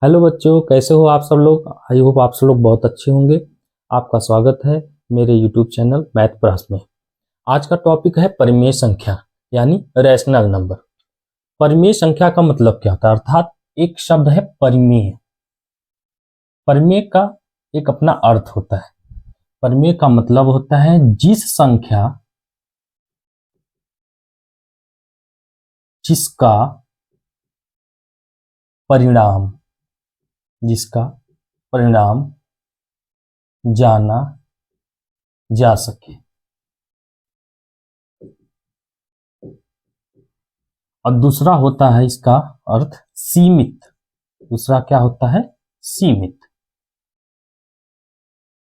Hello बच्चों, कैसे हो आप सब लोग। आई होप आप सब लोग बहुत अच्छे होंगे। आपका स्वागत है मेरे यूट्यूब चैनल मैथ क्लास में। आज का टॉपिक है परिमेय संख्या यानी रैशनल नंबर। परिमेय संख्या का मतलब क्या होता है, अर्थात एक शब्द है परिमेय। परिमेय का एक अपना अर्थ होता है। परिमेय का मतलब होता है जिसका परिणाम जिसका परिणाम जाना जा सके। और दूसरा होता है इसका अर्थ सीमित। दूसरा क्या होता है? सीमित।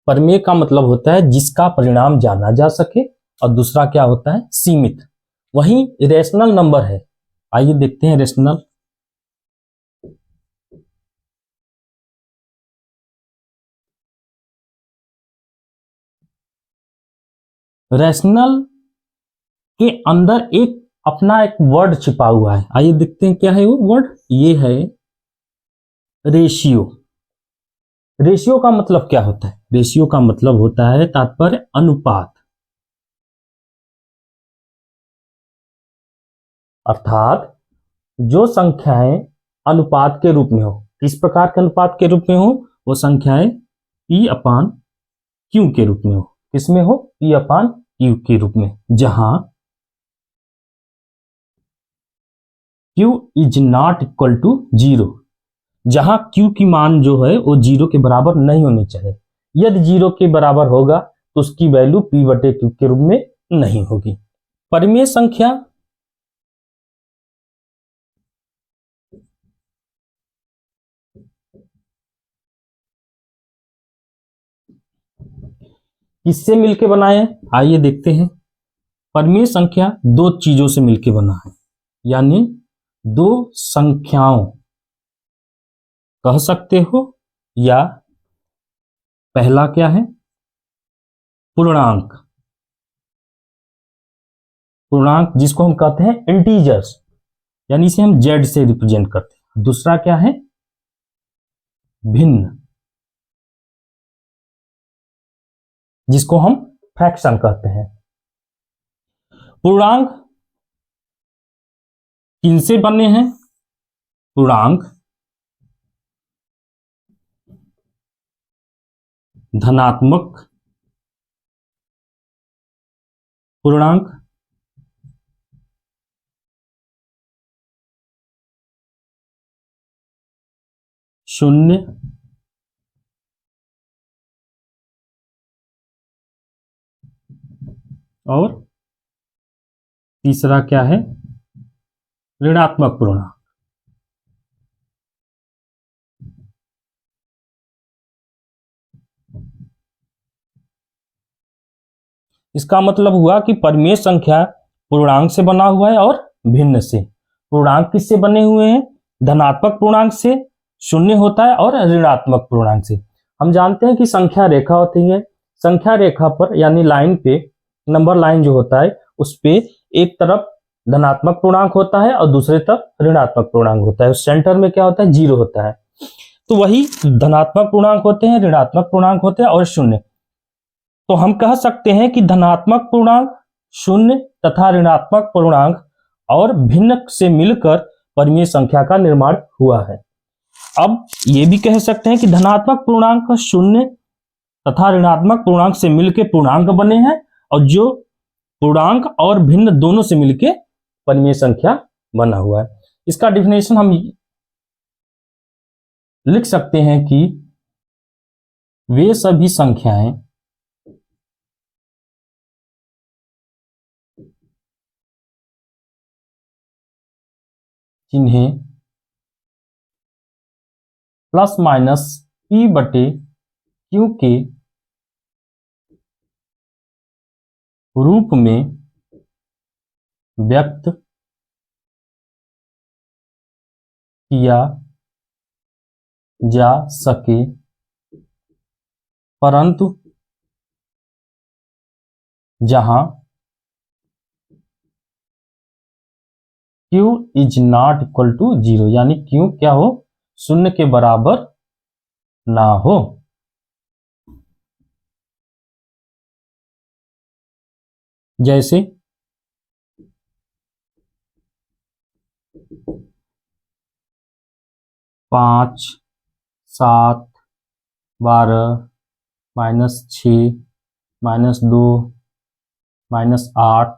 परिमेय का मतलब होता है जिसका परिणाम जाना जा सके, और दूसरा क्या होता है? सीमित। वहीं रेशनल नंबर है। आइए देखते हैं रेशनल। रैशनल के अंदर एक अपना एक वर्ड छिपा हुआ है। आइए देखते हैं क्या है वो वर्ड। ये है रेशियो। रेशियो का मतलब क्या होता है? रेशियो का मतलब होता है तात्पर्य अनुपात। अर्थात जो संख्याएं अनुपात के रूप में हो। किस प्रकार के अनुपात के रूप में हो? वो संख्याएं P अपान Q के रूप में हो। किसमें हो? P अपान Q के रूप में, जहां Q is not equal to zero. जहां Q की मान जो है वो जीरो के बराबर नहीं होनी चाहिए। यदि जीरो के बराबर होगा तो उसकी वैल्यू P बटे Q के रूप में नहीं होगी। परिमेय संख्या किससे मिलके बनाए हैं? आइए देखते हैं। परिमेय संख्या दो चीजों से मिलके बना है, यानी दो संख्याओं कह सकते हो, या पहला क्या है? पूर्णांक। पूर्णांक जिसको हम कहते हैं इंटीजर्स, यानी इसे हम जेड से रिप्रेजेंट करते हैं। दूसरा क्या है? भिन्न, जिसको हम फ्रैक्शन कहते हैं। पूर्णांक किनसे बने हैं? पूर्णांक धनात्मक पूर्णांक शून्य और तीसरा क्या है? ऋणात्मक पूर्णांक। इसका मतलब हुआ कि परिमेय संख्या पूर्णांक से बना हुआ है और भिन्न से। पूर्णांक किससे बने हुए हैं? धनात्मक पूर्णांक से शून्य होता है, और ऋणात्मक पूर्णांक से। हम जानते हैं कि संख्या रेखा होती है। संख्या रेखा पर यानी लाइन पे, नंबर लाइन जो होता है उस पे एक तरफ धनात्मक पूर्णांक होता है और दूसरे तरफ ऋणात्मक पूर्णांक होता है। उस सेंटर में क्या होता है? जीरो होता है। तो वही धनात्मक पूर्णांक होते हैं, ऋणात्मक पूर्णांक होते हैं और शून्य। तो हम कह सकते हैं कि धनात्मक पूर्णांक, शून्य तथा ऋणात्मक पूर्णांक और भिन्न से मिलकर परिमेय संख्या का निर्माण हुआ है। अब ये भी कह सकते हैं कि धनात्मक पूर्णांक शून्य तथा ऋणात्मक पूर्णांक से मिलकर पूर्णांक बने हैं, और जो पूर्णांक और भिन्न दोनों से मिलकर परिमेय संख्या बना हुआ है। इसका डिफिनेशन हम लिख सकते हैं कि वे सभी संख्याएं जिन्हें प्लस माइनस P बटे Q के रूप में व्यक्त किया जा सके, परंतु जहां Q is not equal to zero, यानी Q क्या हो? शून्य के बराबर ना हो। जैसे 5, 7, 12, -6, -2, -8,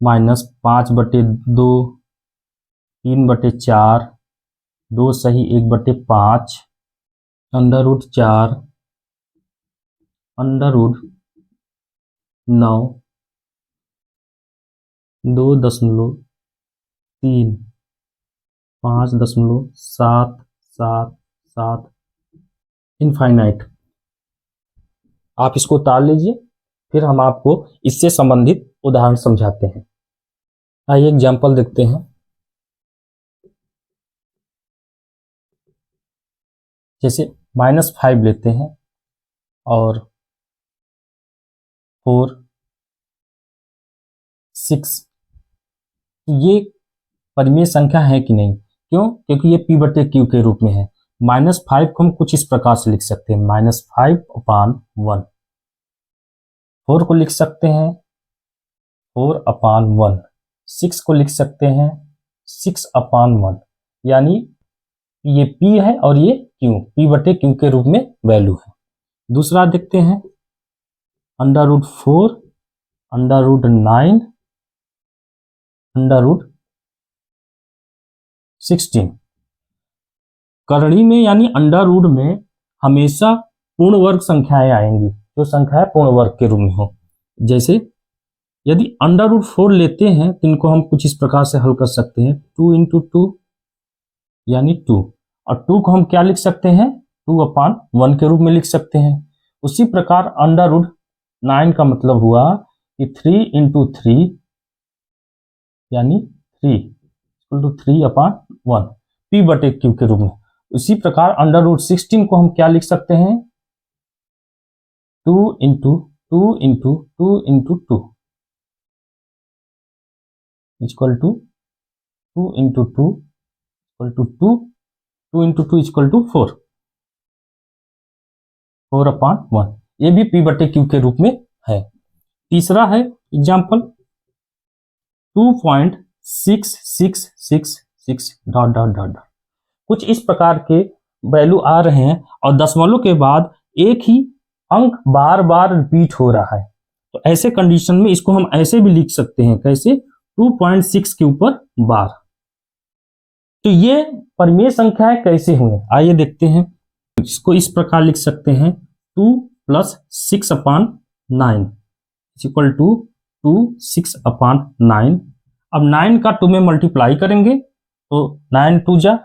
-5/2, 3/4, 2 सही 1/5, √4, √9, 2.3, 5.777, इनफाइनाइट। आप इसको उतार लीजिए, फिर हम आपको इससे संबंधित उदाहरण समझाते हैं। आइए एग्जाम्पल देखते हैं। जैसे -5 लेते हैं और 4, 6, ये परिमेय संख्या है कि नहीं? क्यों? क्योंकि ये P/Q के रूप में है। -5 को हम कुछ इस प्रकार से लिख सकते हैं, -5/1। 4 को लिख सकते हैं 4/1। 6 को लिख सकते हैं 6/1। यानी ये P है और ये Q, P/Q के रूप में वैल्यू है। दूसरा देखते हैं √4, √9, √16। करणी में यानी अंडर रूट में हमेशा पूर्ण वर्ग संख्याएं आएंगी, जो संख्याएं पूर्ण वर्ग के रूप में हो। जैसे यदि √4 लेते हैं तो इनको हम कुछ इस प्रकार से हल कर सकते हैं, 2 × 2 यानी 2, और 2 को हम क्या लिख सकते हैं? 2/1 के रूप में लिख सकते हैं। उसी प्रकार √9 का मतलब हुआ कि 3 × 3 यानी 3/1 P/Q के रूप में। उसी प्रकार √16 को हम क्या लिख सकते हैं? 2 × 2 × 2 × 2 2 × 2 × 2 2 × 2 4, 4/1। ये भी P/Q के रूप में है। तीसरा है एग्जाम्पल 2.6666 ... कुछ इस प्रकार के वैल्यू आ रहे हैं और दशमलव के बाद एक ही अंक बार बार रिपीट हो रहा है। तो ऐसे कंडीशन में इसको हम ऐसे भी लिख सकते हैं, कैसे? 2.6 के ऊपर बार। तो ये परिमेय संख्याएं कैसे हुए, आइए देखते हैं। इसको इस प्रकार लिख सकते हैं 2 + 6/9 = 2 6/9। अब 9 का 2 में मल्टीप्लाई करेंगे तो 9 2 जा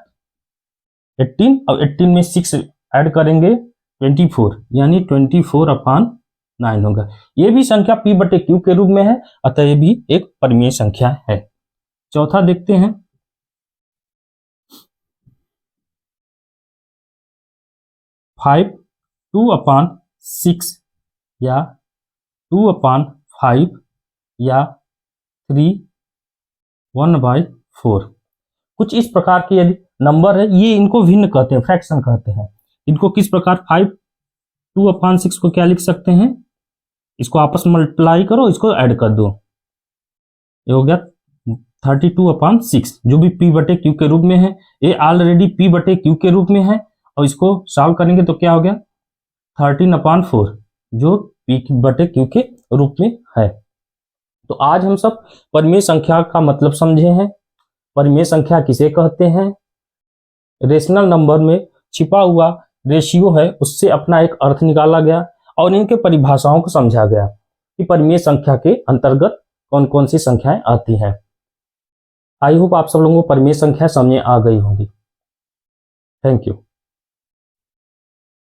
18, और 18 में 6 ऐड करेंगे 24, यानी 24/9 होगा। ये भी संख्या P/Q के रूप में है, अतः ये भी एक परिमेय संख्या है। चौथा देखते हैं 5 2/6 या 2/5 या 3 1/4। कुछ इस प्रकार के यदि नंबर है, ये इनको भिन्न कहते हैं, फ्रैक्शन कहते हैं। इनको किस प्रकार 5 2/6 को क्या लिख सकते हैं? इसको आपस में मल्टीप्लाई करो, इसको ऐड कर दो, ये हो गया 32/6, जो भी P/Q के रूप में है। ये ऑलरेडी P/Q के रूप में है, और इसको सॉल्व करेंगे तो क्या हो गया 13/4, जो P/Q के रूप में है। तो आज हम सब परिमेय संख्या का मतलब समझे हैं। परिमेय संख्या किसे कहते हैं? रेशनल नंबर में छिपा हुआ रेशियो है, उससे अपना एक अर्थ निकाला गया और इनके परिभाषाओं को समझा गया कि परिमेय संख्या के अंतर्गत कौन कौन सी संख्याएं आती हैं। आई होप आप सब लोगों को परिमेय संख्या समझ आ गई होंगी। Thank you.